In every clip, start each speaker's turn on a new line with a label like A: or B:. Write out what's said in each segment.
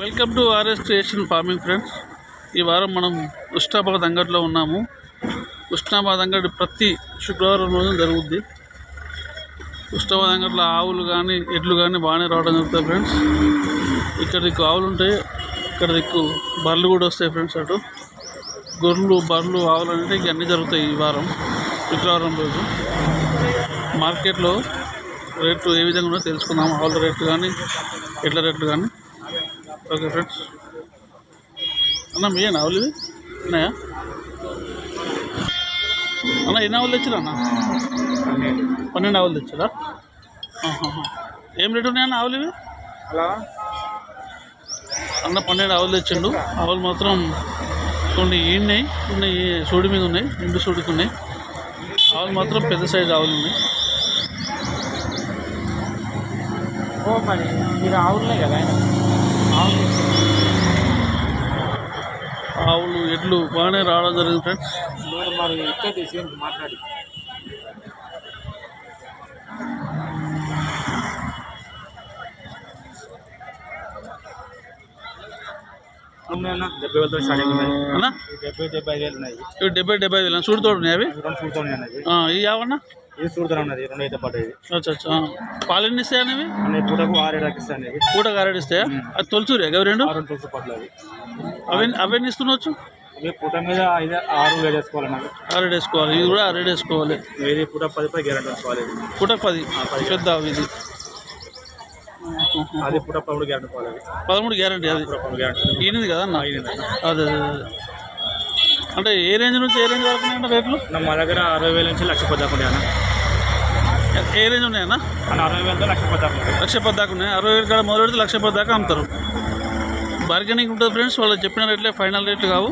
A: Welcome to RS creation farming friends. ఈ వారం మనం ఉస్నాబాద్ అంగడిలో ఉన్నాము. ఉస్నాబాద్ అంగడి ప్రతి శుక్రవారం రోజు జరుగుద్ది. ఉస్నాబాద్ అంగడిలో ఆవులు కానీ ఎడ్లు కానీ బాగానే రావడం జరుగుతాయి ఫ్రెండ్స్. ఇక్కడ దిక్కు ఆవులు ఉంటాయి, ఇక్కడ దిక్కు బర్రెలు కూడా వస్తాయి ఫ్రెండ్స్. అటు గొర్రెలు బర్రెలు ఆవులు అంటే ఇక అన్నీ జరుగుతాయి ఈ వారం శుక్రవారం రోజు. మార్కెట్లో రేట్లు ఏ విధంగా ఉన్నాయో తెలుసుకుందాం. ఆవుల రేట్లు కానీ ఎడ్ల రేట్లు కానీ. Okay friends. అన్న మీ ఆవులు ఇవి ఉన్నాయా అన్న? ఎన్ని ఆవులు తెచ్చారా అన్న? 12 ఆవులు తెచ్చారా? ఏం రేటు ఉన్నాయన్న ఆవులు ఇవి? అన్న 12 ఆవులు తెచ్చిండు. ఆవులు మాత్రం కొన్ని ఈన్నాయి, కొన్ని సూడి మీద ఉన్నాయి, ఎండు సూడికి ఉన్నాయి. ఆవులు మాత్రం పెద్ద సైజు ఆవులు ఉన్నాయి.
B: ఆవులున్నాయి కదా
A: ఆవులు ఎడ్లు బాగానే రావడం జరిగింది ఫ్రెండ్స్.
B: మరి ఇక్కడ తీసి మాట్లాడి అన్న 70,000తో స్టార్టింగ్ ఉన్నాయి
A: అన్న.
B: 70,000 ఉన్నాయి.
A: ఇవి 70,000 సూడితోడు ఉన్నాయి అవి.
B: సూడుతోనే ఉన్నాయి.
A: ఇవి అవన్నా
B: ఇది సూడుతోనే ఉన్నది. 2 అయితే పడ్డాయి.
A: అచ్చా. పాలు ఎన్ని ఇస్తాయి అనేవి?
B: పూటకు 6 ఇస్తాయి.
A: పూటకు 6 ఇస్తాయా? అది తొలచూరి అవి రెండు
B: తులసి పడ్డది.
A: అవన్నీ ఇస్తున్నావచ్చు.
B: ఇవి పూట మీద 6 వేసుకోవాలి.
A: 6 వేసుకోవాలి. ఇది కూడా 6 వేసుకోవాలి.
B: ఇది పూట 10 గ్యారెంటీ వేసుకోవాలి.
A: పూట 10 పెద్ద ఇది.
B: అది పూట 13 గ్యారెంటీ పోవాలి.
A: 13 గ్యారెంటీ. అది ఈనింది కదా అన్న? అదే అంటే ఏ రేంజ్ నుంచి ఏ రేంజ్ వరకు ఉన్నాయంట రేట్లు?
B: మా దగ్గర 60,000 నుంచి 1,10,000 దాకా ఉన్నాయన్న.
A: ఏ రేంజ్ ఉన్నాయన్న?
B: 60,000తో 1,10,000 దాకా ఉన్నాయి.
A: 1,10,000 దాకా ఉన్నాయి. 60,000 కాడ మొదలు పెడితే 1,10,000 దాకా అమ్ముతారు. బార్గెనింగ్ ఉంటుంది ఫ్రెండ్స్. వాళ్ళు చెప్పిన రేట్లే ఫైనల్ రేట్లు కావు.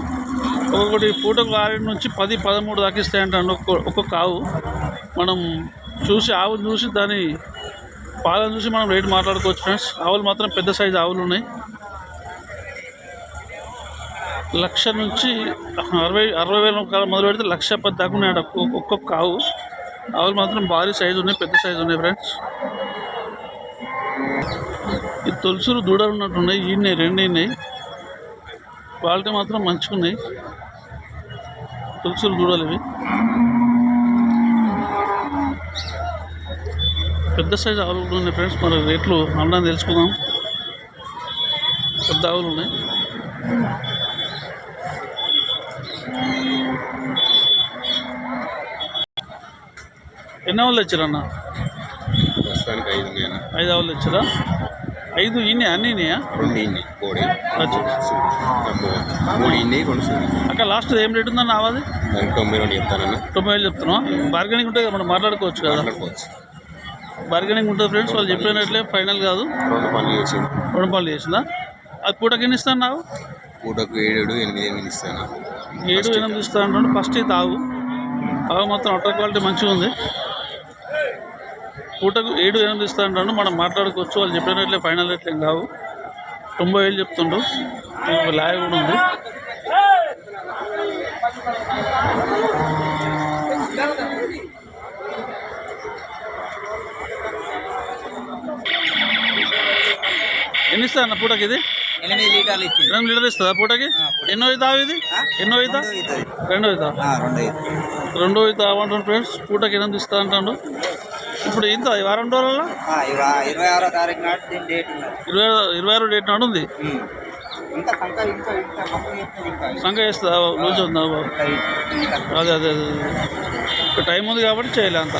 A: ఒక్కొక్కటి పూటకు 6 నుంచి 10, 13 దాకా ఇస్తాయంటాను ఒక్కొక్క ఆవు. మనం చూసి ఆవును చూసి దాని పాలను చూసి మనం రేటు మాట్లాడుకోవచ్చు ఫ్రెండ్స్. ఆవులు మాత్రం పెద్ద సైజు ఆవులు ఉన్నాయి. 1,00,000 నుంచి 60,000 కాలం మొదలు పెడితే 1,10,000 దాకా ఉన్నాయంట ఒక్కొక్క ఆవు. ఆవులు మాత్రం భారీ సైజు ఉన్నాయి, పెద్ద సైజు ఉన్నాయి ఫ్రెండ్స్. ఈ తొలసూరు దూడలు ఉన్నట్టున్నాయి. ఈన్నాయి, 2 ఉన్నాయి. క్వాలిటీ మాత్రం మంచిగా ఉన్నాయి తొలసూరు దూడలు ఇవి. పెద్ద సైజు ఆవులు కూడా ఉన్నాయి ఫ్రెండ్స్. మరి రేట్లు అన్నా తెలుసుకుందాం. పెద్ద ఆవులు ఉన్నాయి. ఎన్ని ఆవులు తెచ్చారన్న?
C: ప్రస్తుతానికి 5 ఉన్నాయన్న.
A: 5 ఆవులు తెచ్చారా? 5 ఈనాయి? అన్నీ ఈనాయా?
C: 2 ఇన్ని కోడి.
A: అక్కడ లాస్ట్ ఏం రేటు ఉందన్న ఆవాది?
C: 90,000 చెప్తానన్న.
A: 90,000 చెప్తున్నావా? బార్గెనింగ్ ఉంటుంది కదా, మనం మాట్లాడుకోవచ్చు కదా. బార్గెనింగ్ ఉంటుంది ఫ్రెండ్స్. వాళ్ళు చెప్పినట్లే ఫైనల్ కాదు.
C: 2 పనులు చేసింది.
A: 2 పనులు చేసిందా? అది పూటకి ఎన్ని ఇస్తాను నాకు?
C: పూటకు 7, 8 ఇస్తాను.
A: 7, 8 ఇస్తా అంటాడు. ఫస్ట్ ఇది ఆవు మాత్రం అటర్ క్వాలిటీ మంచిగా ఉంది. పూటకు 7, 8 ఇస్తా అంటాడు. మనం మాట్లాడుకోవచ్చు. వాళ్ళు చెప్పినట్లే ఫైనల్ రేట్లు ఏం కావు. 90,000 చెప్తుండ్రు. లాయ కూడా ఉంది. ఎన్ని ఇస్తా అన్న పూటకి? ఇది
B: 8 లీటర్లు ఇచ్చింది.
A: 8 లీటర్లు ఇస్తుందా పూటకి? ఎన్నో అవుతా ఇది? ఎన్నో అవుతా? 2 అవుతా. 2 అవుతా అవ్వంటాడు ఫ్రెండ్స్. పూటకి 8 ఇస్తా అంటాడు. ఇప్పుడు ఇంత వారం రోజులలో
B: 26వ తారీఖు నాడు డేట్ ఉన్నది.
A: 26 డేట్ నాడు ఉంది. సంఖ చేస్తుందా? రోజు ఉందా? అదే ఇక్కడ టైం ఉంది కాబట్టి చేయలే అంత.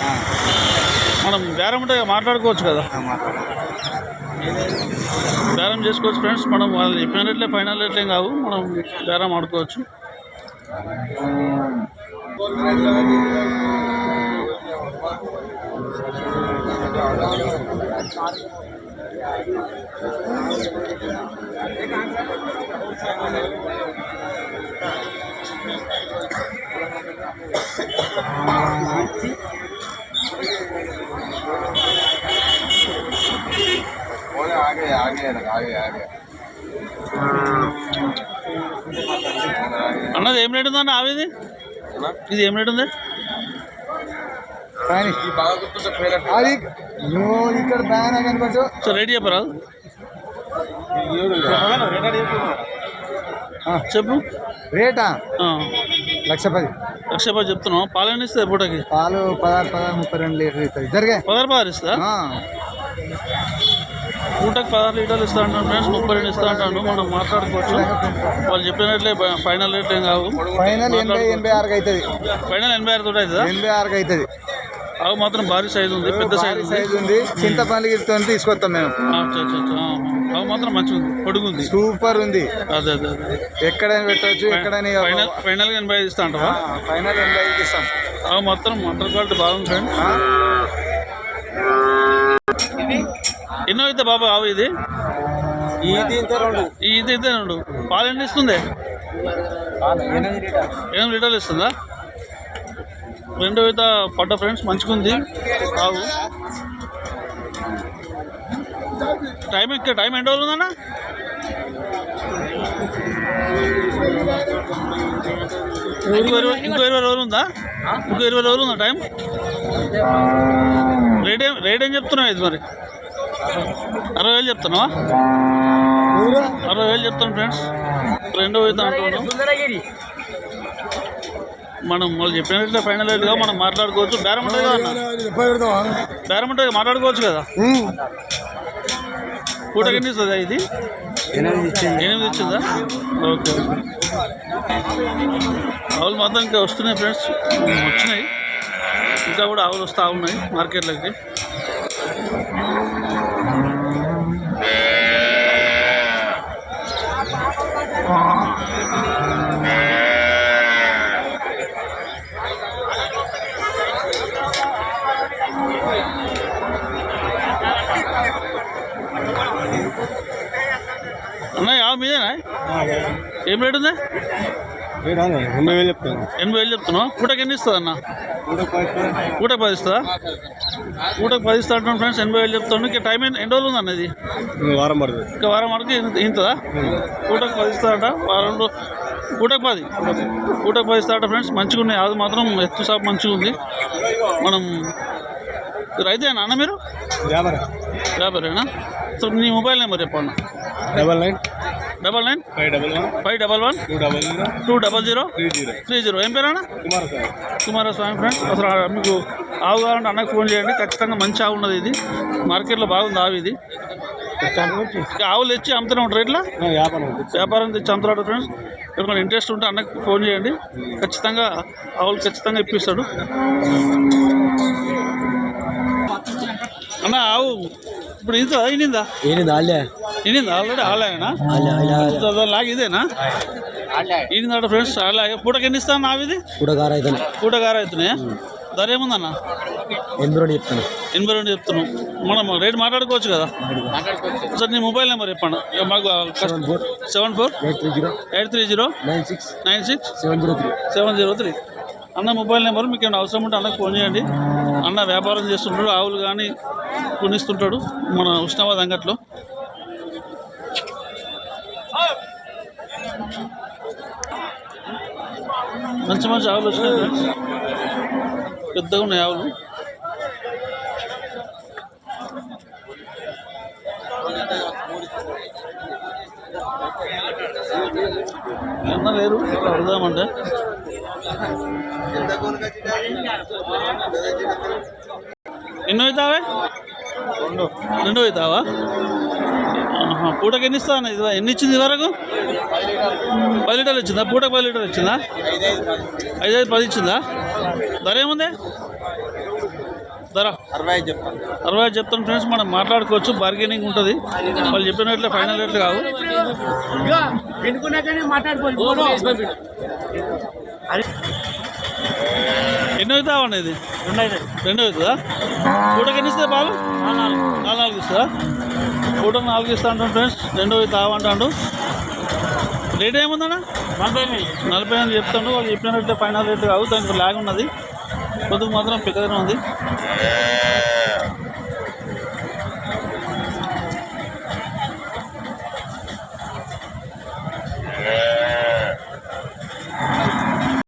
A: మనం బేరం ఉంటే మాట్లాడుకోవచ్చు కదా, బేరం చేసుకోవచ్చు ఫ్రెండ్స్. మనం వాళ్ళు చెప్పిన రేట్లే ఫైనల్ రేట్లు ఏం కావు. మనం బేరం ఆడుకోవచ్చు. అన్నది ఏం రేటు ఉందన్న ఆవిది? ఇది ఏం రేటు ఉంది?
B: ఇక్కడ
A: సో రేట్ చెప్పరా? చెప్పు.
D: రేటా
A: ఆ,
D: 1,10,000.
A: 1,10,000 చెప్తున్నావు. పాలు ఎన్ని ఇస్తుంది పూటకి?
D: పాలు 16, 32 లీటర్ అవుతుంది. జరిగే
A: 16 ఇస్తా. పూటకి 16 లీటర్లు ఇస్తా అంటాను ఫ్రెండ్స్. 32 ఇస్తా అంటాను. మనం మాట్లాడుకోవచ్చు. వాళ్ళు చెప్పినట్లే ఫైనల్ రేట్ ఏం కావు.
D: ఫైనల్ 86 అవుతుంది.
A: ఫైనల్ 86 తోటి అవుతుందా?
D: 86 అవుతుంది.
A: అవి మాత్రం భారీ సైజు ఉంది, పెద్ద సైజు ఉంది.
D: సైజు ఉంది. చింతపల్లి తీసుకొస్తాం మేము.
A: అవి మాత్రం మంచిగా ఉంది, పొడుగుంది,
D: సూపర్ ఉంది.
A: అదే అదే అదే.
D: ఎక్కడైనా పెట్టవచ్చు. ఎక్కడైనా
A: ఫైనల్గా 85 ఇస్తా అంటావా?
D: ఫైనల్ 85 ఇస్తాం.
A: అవి మాత్రం అండర్ క్వాలిటీ బాగుంది ఫ్రెండ్స్. ఎన్నో అయితే బాబా అవి ఇది
D: ఇది ఇంత 2.
A: ఇది అయితే 2. పాలు ఎన్ని ఇస్తుంది? 8 లీటర్లు ఇస్తుందా? 2 అయితే పడ్డ ఫ్రెండ్స్. మంచిగా ఉంది ఆవు. టైం ఎన్ని రోజులు ఉందన్న? ఇంకో 20 రోజులు ఉందా? ఇంకో 20 రోజులు ఉందా టైం? రేట్ ఏం చెప్తున్నావు ఇది మరి? 60,000 చెప్తున్నావా? 60,000 చెప్తాను ఫ్రెండ్స్. 2 అయితే అంటున్నాను. మనం వాళ్ళు చెప్పినట్లే ఫైనల్ రేట్గా మనం మాట్లాడుకోవచ్చు. బేరం ఉంటుంది కదా అన్న? బేరం ఉంటుంది, మాట్లాడుకోవచ్చు కదా. పూటకి ఎన్ని ఇస్తుందా ఇది? 8 ఇచ్చిందా? ఓకే. ఆవులు మాత్రం ఇంకా వస్తున్నాయి ఫ్రెండ్స్, వచ్చినాయి. ఇంకా కూడా ఆవులు వస్తూ ఉన్నాయి మార్కెట్లోకి. అన్నయ్య ఆవు మీదేనా? ఏం రేటు ఉందా?
D: 80,000 చెప్తాను.
A: 80,000 చెప్తున్నావు. పూటకి ఎన్ని ఇస్తుంది అన్న? పూటకి 10 ఇస్తుందా? పూటకి 10 ఇస్తా అంటున్నాను ఫ్రెండ్స్. 80,000 చెప్తాను. ఇంకా టైం ఎన్ని రోజులు ఉంది అన్నది?
D: వారం పడుతుంది.
A: ఇంకా వారం వరకు ఇంతదా? పూటకి 10 ఇస్తాడట. వారంలో పూటకి 10. పూటకి 10 ఇస్తాడట ఫ్రెండ్స్. మంచిగా ఉన్నాయి. అది మాత్రం ఎత్తు షాప్ మంచిగా ఉంది. మనం రైతేనా అన్న మీరు? వ్యాపారేనా? సో నీ మొబైల్ నెంబర్ చెప్పండి. 99 511 200 30. ఏం పేరు అన్న? కుమారస్వామి ఫ్రెండ్స్. అసలు మీకు ఆవు కావాలంటే అన్నకు ఫోన్ చేయండి. ఖచ్చితంగా మంచి ఆవు ఉన్నది. ఇది మార్కెట్లో బాగుంది ఆవు. ఇది ఆవులు తెచ్చి అమ్ముతూనే ఉంటారు ఇట్లా వ్యాపారం తెచ్చి అమ్ముతాడు ఫ్రెండ్స్. ఎవరికైనా ఇంట్రెస్ట్ ఉంటే అన్నకు ఫోన్ చేయండి. ఖచ్చితంగా ఆవులు ఖచ్చితంగా ఇప్పిస్తాడు అన్న. ఆవు ఇప్పుడు ఇనిందా ఆల్రెడీ ఆలాగనా? లాగా ఇదేనా ఈయన ఫ్రెండ్స్? అలాగే పూటకి ఎన్ని ఇస్తాను ఆవి? ఇది పూటగార అవుతున్నాయా? ధర ఏముందన్న? 82 చెప్తున్నావు. మనం రేట్ మాట్లాడుకోవచ్చు కదా సార్. నీ మొబైల్ నెంబర్ చెప్పండి మాకు. 7483096703. అన్న మొబైల్ నెంబర్. మీకు ఏమైనా అవసరం ఉంటే అన్నకు ఫోన్ చేయండి. అన్న వ్యాపారం చేస్తుంటాడు, ఆవులు కానీ కొనిస్తుంటాడు మన ఉస్నాబాద్ అంగట్లో. మంచి మంచి ఆవులు వచ్చినాయి ఫ్రెండ్స్. పెద్దగా ఉన్నాయి ఆవులు. ఏమన్నా లేరు అడుగుదామంటే. ఎన్నో అవుతావే? 2 అవుతావా? పూటకి ఎన్ని ఇస్తా అన్న? ఇది ఎన్ని ఇచ్చింది వరకు? 10 లీటర్లు ఇచ్చిందా? పూటకి 10 లీటర్లు ఇచ్చిందా? 5 10 ఇచ్చిందా? ధర ఏముంది? ధర 65 చెప్తాను ఫ్రెండ్స్. మనం మాట్లాడుకోవచ్చు, బార్గెనింగ్ ఉంటుంది. వాళ్ళు చెప్పినట్లే ఫైనల్ రేట్లు కావు. ఎన్నో అవుతావా ఇది? 2 అవుతుందా? పూటకి ఎన్ని ఇస్తుంది బాబు? 4 ఇస్తుందా? పూటకి 4 ఇస్తా అంటాను ఫ్రెండ్స్. 2 అవుతావా అంటాడు. రేట్ ఏముందన్న? 45 చెప్తాను. వాళ్ళు చెప్పినట్లే ఫైనల్ రేట్ కావు. దానికి లాగ్ ఉన్నది. కొద్దిగా మాత్రం పెద్దగానే ఉంది.